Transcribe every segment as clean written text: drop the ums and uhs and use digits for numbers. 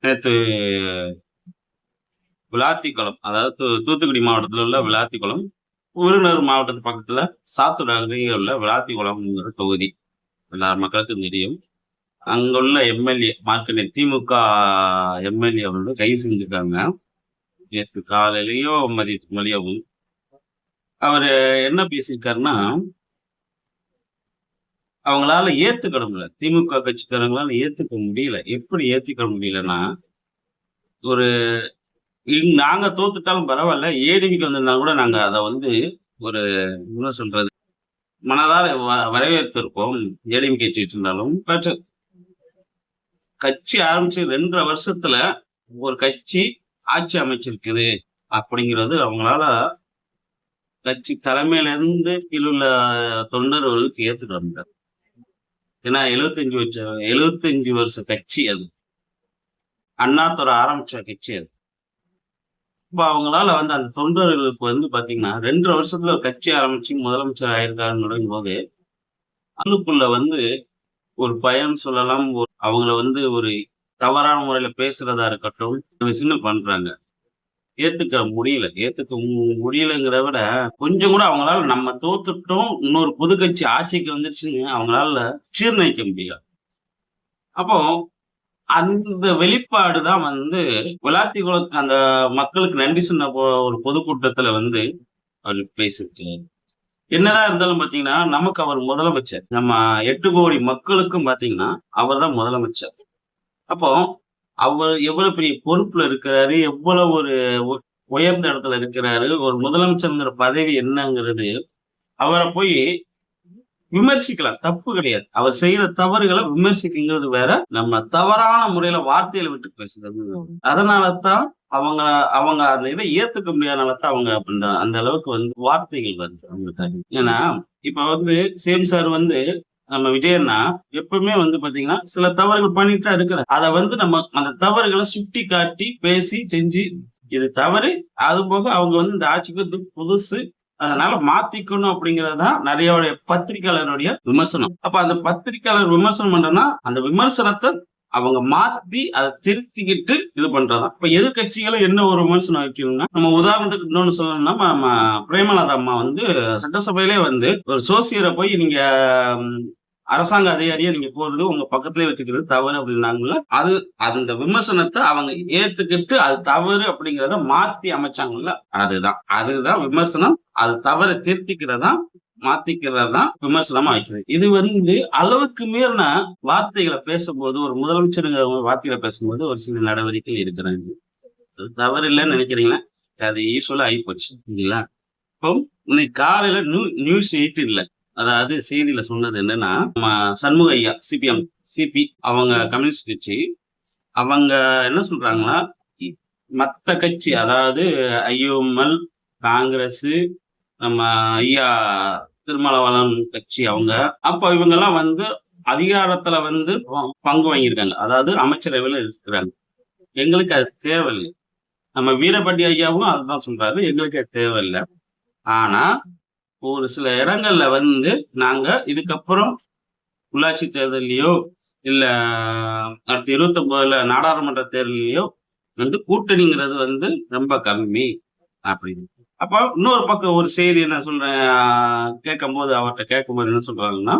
நேத்து விளாத்திக்குளம், அதாவது தூத்துக்குடி மாவட்டத்துல உள்ள விளாத்திக்குளம், விருதுநகர் மாவட்டத்து பக்கத்துல சாத்தூர் அருகே உள்ள விளாத்திக்குளம்ங்கிற தொகுதி. எல்லா மக்களுக்கும் தெரியும். அங்குள்ள எம்எல்ஏ மார்க்கனே திமுக எம்எல்ஏ வந்து கைது செஞ்சிருக்காங்க. நேற்று காலையிலயோ மதியத்துக்கு மேலேயும் அவரு என்ன பேசியிருக்காருன்னா, அவங்களால ஏத்துக்கிட முடியல. திமுக கட்சிக்காரங்களால ஏத்துக்க முடியல. எப்படி ஏத்துக்க முடியலன்னா, ஒரு நாங்க தோத்துட்டாலும் பரவாயில்ல. ஏடிவிக்கு வந்திருந்தா கூட நாங்க அத வந்து ஒரு என்ன சொல்றது? மனதார வரவேற்றிருப்போம். ஏடிஎம்கே கட்சி இருந்தாலும். பட் கட்சி ஆரம்பிச்சு 2 1/2 வருஷத்துல ஒரு கட்சி ஆட்சி அமைச்சிருக்குது அப்படிங்கிறது அவங்களால கட்சி தலைமையில இருந்து கீழுள்ள தொண்டர்களுக்கு ஏத்துக்க முடியாது. ஏன்னா 75 வருஷ கட்சி அது. அண்ணாதுரை ஆரம்பிச்ச கட்சி அது. இப்ப அவங்களால வந்து அந்த தொண்டர்களுக்கு வந்து பாத்தீங்கன்னா 2 1/2 வருஷத்துல கட்சி ஆரம்பிச்சு முதலமைச்சர் ஆயிருக்காருன்னு போது அதுக்குள்ள வந்து ஒரு பயன் சொல்லலாம். அவங்கள வந்து ஒரு தவறான முறையில பேசுறதா இருக்கட்டும், விஷயங்கள் பண்றாங்க. ஏத்துக்க முடியல. முடியலங்கிறத விட கொஞ்சம் கூட அவங்களால நம்ம தோத்துட்டோம், இன்னொரு புது கட்சி ஆட்சிக்கு வந்துருச்சுன்னு அவங்களால ஜீர்ணிக்க முடியல. அப்போ அந்த வெளிப்பாடுதான் வந்து விளாத்திக்குளத்துக்கு அந்த மக்களுக்கு நன்றி சொன்ன ஒரு பொதுக்கூட்டத்துல வந்து அவர் பேசியிருக்காரு. என்னதான் இருந்தாலும் பாத்தீங்கன்னா, நமக்கு அவர் முதலமைச்சர். நம்ம 8 கோடி மக்களுக்கும் பாத்தீங்கன்னா, அவர்தான் முதலமைச்சர். அப்போ அவர் எவ்வளவு பெரிய பொறுப்புல இருக்கிறாரு, எவ்வளவு ஒரு உயர்ந்த இடத்துல இருக்கிறாரு, ஒரு முதலமைச்சர்ங்கிற பதவி என்னங்கிறது அவரை போய் விமர்சிக்கலாம், தப்பு கிடையாது. அவர் செய்யற தவறுகளை விமர்சிக்கிறது வேற, நம்ம தவறான முறையில வார்த்தையில விட்டு பேசுறது. அதனாலதான் அவங்க அவங்க அந்த இதை ஏத்துக்க முடியாதனாலதான் அவங்க அந்த அளவுக்கு வந்து வார்த்தைகள் வருது அவங்களுக்கு. ஏன்னா இப்ப வந்து சேம் சார் வந்து நம்ம விஜயண்ணா எப்பவுமே வந்து பாத்தீங்கன்னா சில தவறுகள் பண்ணிட்டு தான் இருக்கிறார். அதை வந்து நம்ம அந்த தவறுகளை சுட்டி காட்டி பேசி செஞ்சு இது தவறு, அது போக அவங்க வந்து இந்த ஆட்சிக்கு புதுசு, அதனால மாத்திக்கணும் அப்படிங்கறதுதான் நிறைய பத்திரிகையாளருடைய விமர்சனம். அப்ப அந்த பத்திரிகையாளர் விமர்சனம் பண்றேன்னா அந்த விமர்சனத்தை அவங்க மாத்தி அதை திருத்திக்கிட்டு இது பண்றதா. இப்ப எதிர்கட்சிகளும் என்ன ஒரு விமர்சனம் வைக்கணும்னா, நம்ம உதாரணத்துக்கு இன்னொன்னு சொல்லணும்னா, நம்ம பிரேமலதா அம்மா வந்து சட்டசபையிலே வந்து ஒரு சோசியரை போய் நீங்க அரசாங்க அதிகாரியா நீங்க போறது உங்க பக்கத்திலே வச்சுக்கிறது தவறு அப்படின்னாங்கல்ல, அது அந்த விமர்சனத்தை அவங்க ஏத்துக்கிட்டு அது தவறு அப்படிங்கிறத மாத்தி அமைச்சாங்கல்ல, அதுதான் விமர்சனம். அது தவறை திருத்திக்கிறதா மாத்திக்கிறதா விமர்சனமா வைக்கிறது. இது வந்து அளவுக்கு மீறின வார்த்தைகளை பேசும்போது, ஒரு முதலமைச்சருங்கிற வார்த்தைகளை பேசும்போது ஒரு சில நடவடிக்கைகள் இருக்கிறாங்க. அது தவறு இல்லைன்னு நினைக்கிறீங்களா? அது யூஸ்வலா ஆகிப்போச்சு இல்லைங்களா? இப்போ இன்னைக்கு காலையில நியூஸ் 18 அதாவது செய்தியில சொன்னது என்னன்னா, நம்ம சண்முக ஐயா சிபிஎம் சிபி அவங்க கம்யூனிஸ்ட் கட்சி அவங்க என்ன சொல்றாங்கன்னா, மத்த கட்சி அதாவது ஐயுஎம்எல், காங்கிரஸ், நம்ம ஐயா திருமாவளவன் கட்சி அவங்க அப்ப இவங்க எல்லாம் வந்து அதிகாரத்துல வந்து பங்கு வாங்கியிருக்காங்க, அதாவது அமைச்சரவையில இருக்கிறாங்க. எங்களுக்கு அது தேவையில்லை. நம்ம வீரபாண்டி ஐயாவும் அதுதான் சொல்றாரு, எங்களுக்கு அது தேவையில்லை. ஆனா ஒரு சில இடங்கள்ல வந்து நாங்க இதுக்கப்புறம் உள்ளாட்சி தேர்தலையோ இல்ல அடுத்த 29 நாடாளுமன்ற தேர்தலையோ வந்து கூட்டணிங்கிறது வந்து ரொம்ப கம்மி அப்படின்னு. அப்ப இன்னொரு பக்கம் ஒரு செய்தி என்ன சொல்றேன் அவர்கிட்ட கேட்கும்போது என்ன சொல்றாங்கன்னா,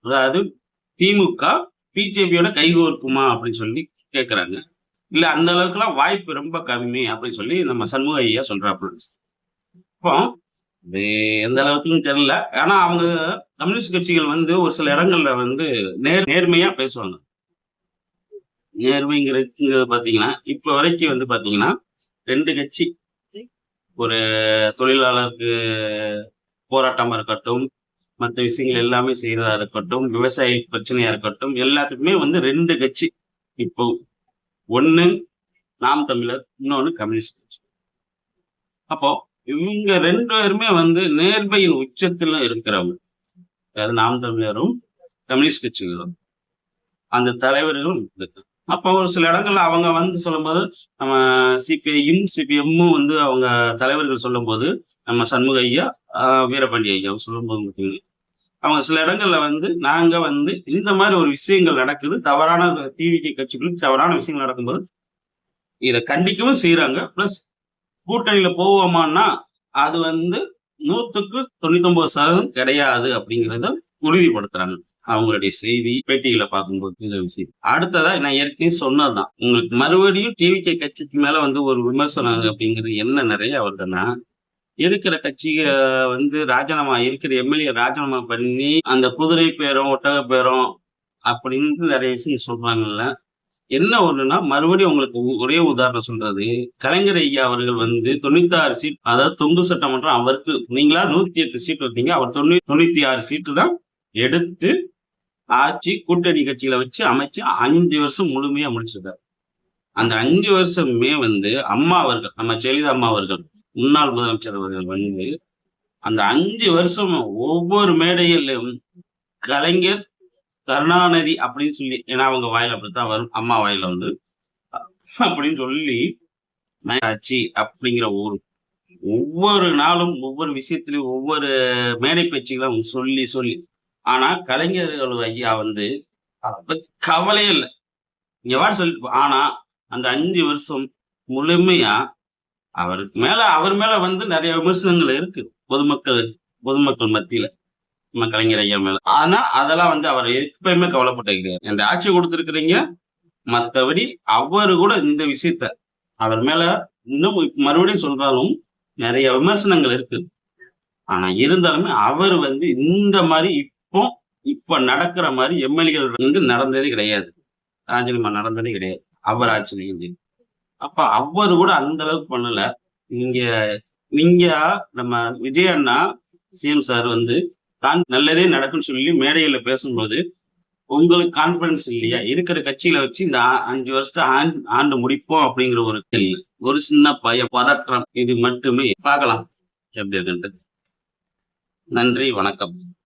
அதாவது திமுக பிஜேபியோட கைகோர்க்குமா அப்படின்னு சொல்லி கேட்கிறாங்க. இல்ல அந்த அளவுக்கு எல்லாம் வாய்ப்பு ரொம்ப கம்மி அப்படின்னு சொல்லி நம்ம சண்முக ஐயா சொல்றாப்புல. இப்போ எந்த அளவுக்குன்னு தெரியல. ஆனா அவங்க கம்யூனிஸ்ட் கட்சிகள் வந்து ஒரு சில இடங்கள்ல வந்து நேர்மையா பேசுவாங்க. நேர்மைங்கிறது பாத்தீங்கன்னா இப்ப வரைக்கும் வந்து பாத்தீங்கன்னா 2 கட்சி, ஒரு தொழிலாளருக்கு போராட்டமா இருக்கட்டும், மற்ற விஷயங்கள் எல்லாமே செய்யறதா இருக்கட்டும், விவசாய பிரச்சனையா இருக்கட்டும், எல்லாத்துக்குமே வந்து 2 கட்சி. இப்போ ஒண்ணு நாம் தமிழர், இன்னொன்னு கம்யூனிஸ்ட் கட்சி. அப்போ இவங்க 2 பேருமே வந்து நேர்மையின் உச்சத்துல இருக்கிறவங்க. அதாவது நாம் தமிழரும் கம்யூனிஸ்ட் கட்சிகளும் அந்த தலைவர்களும் இருக்கு. அப்போ ஒரு சில இடங்கள்ல அவங்க வந்து சொல்லும்போது நம்ம சிபிஐயும் சிபிஎம்மும் வந்து அவங்க தலைவர்கள் சொல்லும் போது நம்ம சண்முக ஐயா வீரபாண்டி ஐயாவும் சொல்லும் போது அவங்க சில இடங்கள்ல நாங்க இந்த மாதிரி ஒரு விஷயங்கள் நடக்குது, தவறான டிவிகே கட்சிகளுக்கு தவறான விஷயங்கள் நடக்கும்போது இத கண்டிக்கவும் செய்றாங்க. பிளஸ் கூட்டணியில போவோமான்னா, அது 100க்கு 99% கிடையாது அப்படிங்கிறத உறுதிப்படுத்துறாங்க. அவங்களுடைய செய்தி, பேட்டிகள பார்க்கும்போது இந்த விஷயம். அடுத்ததா நான் ஏற்கனவே சொன்னதுதான். உங்களுக்கு மறுபடியும் டிவிகே கட்சிக்கு மேல ஒரு விமர்சனம் அப்படிங்கிறது என்ன நெறைய வருதுன்னா, இருக்கிற கட்சிக ராஜினாமா இருக்கிற எம்எல்ஏ ராஜினாமா பண்ணி, அந்த குதிரை பேரம், ஒட்டக பேரம் அப்படின்னு நெறைய விஷயம் சொல்றாங்கல்ல. என்ன ஒண்ணுன்னா, மறுபடியும் உங்களுக்கு ஒரே உதாரணம் சொல்றது, கலைஞர் ஐயா அவர்கள் 96 சீட், அதாவது தொங்கு சட்டமன்றம் அவருக்கு நீங்களா 108 சீட் வந்தீங்க. அவர் 96 சீட்டு தான் எடுத்து ஆட்சி கூட்டணி கட்சிகள வச்சு அமைச்சு 5 வருஷம் முழுமையா முடிச்சிருக்காரு. அந்த 5 வருஷமுமே அம்மா அவர்கள், நம்ம ஜெயலலிதா அம்மா அவர்கள், முன்னாள் முதலமைச்சர் அவர்கள் அந்த 5 வருஷமும் ஒவ்வொரு மேடையிலும் கலைஞர், கருணாநிதி அப்படின்னு சொல்லி, ஏன்னா அவங்க வாயில அப்படித்தான் வரும். அம்மா வாயில அப்படின்னு சொல்லி ஆட்சி அப்படிங்கிற ஒவ்வொரு நாளும் ஒவ்வொரு விஷயத்திலயும் ஒவ்வொரு மேடை பேச்சுகளை அவங்க சொல்லி சொல்லி, ஆனா கலைஞர்கள் ஐயா அதை பத்தி கவலையே இல்லை. எவ்வாறு சொல்லிட்டு ஆனா அந்த 5 வருஷம் முழுமையா அவர் மேல நிறைய விமர்சனங்கள் இருக்கு பொதுமக்கள் மத்தியில, நம்ம கலைஞர் ஐயா மேல. ஆனா அதெல்லாம் அவர் எப்பயுமே கவலைப்பட்டு கிடையாது. இந்த ஆட்சி கொடுத்திருக்கிறீங்க, மத்தபடி அவரு கூட இந்த விஷயத்த அவர் மேல இன்னும் மறுபடியும் சொல்றாலும் நிறைய விமர்சனங்கள் இருக்கு. ஆனா இருந்தாலுமே அவர் இந்த மாதிரி இப்ப நடக்கிற மாதிரி எம்எல்ஏகள் நடந்ததே கிடையாது. ராஜினாமா நடந்ததே கிடையாது அவர் ஆட்சியில. அப்ப அவரு கூட அந்த அளவுக்கு பண்ணல. நீங்க நம்ம விஜய் அண்ணா சிஎம் சார் தான் நல்லதே நடக்கும்னு சொல்லி மேடையில பேசும்போது உங்களுக்கு கான்பிடன்ஸ் இல்லையா? இருக்கிற கட்சியில வச்சு இந்த 5 வருஷத்தை ஆண்டு முடிப்போம் அப்படிங்கிற ஒரு சின்ன பதற்றம், இது மட்டுமே பார்க்கலாம் எப்படி இருக்குன்ட்டு. நன்றி, வணக்கம்.